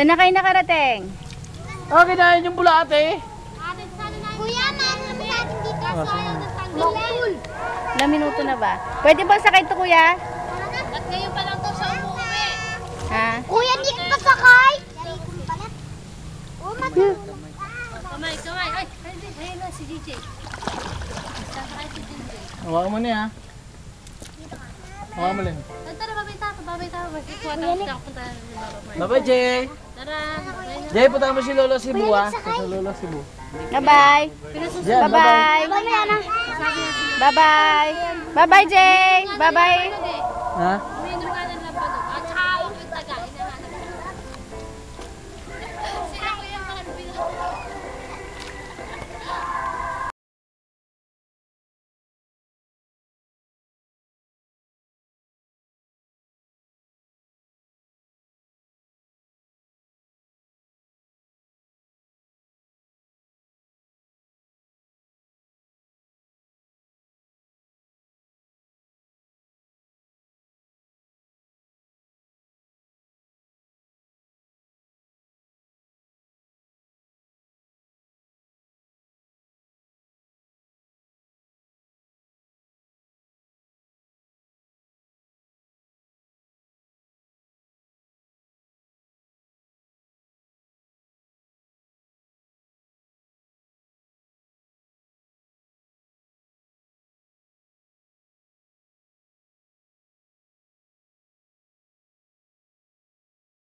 Saan na kayo nakarating? Ah, kinain yung bulate. Kuya, meron naman sa atin dito. So, ayaw na tanggalin. Ilang minuto na ba? Pwede bang sakay ito, kuya? Ba't ngayon pa lang to sa umuwi? Ha? Kuya, di ka pasakay? Oh, Kamay, kamay. Ay, ayun na si DJ. Sasakay si DJ. Hawakan mo niya. Hawakan mo lang. Tara, babay tayo. Babay tayo. Basta ikuha tayo. Basta punta na si Mama Mike. Bye-bye, Jay. Tara, babay na. Jay, punta mo si Lolo Cebu, ah. Sa Lolo Cebu. Bye-bye. Diyan, Bye-bye. Bye-bye. Bye-bye, Jay. Bye-bye. Ha?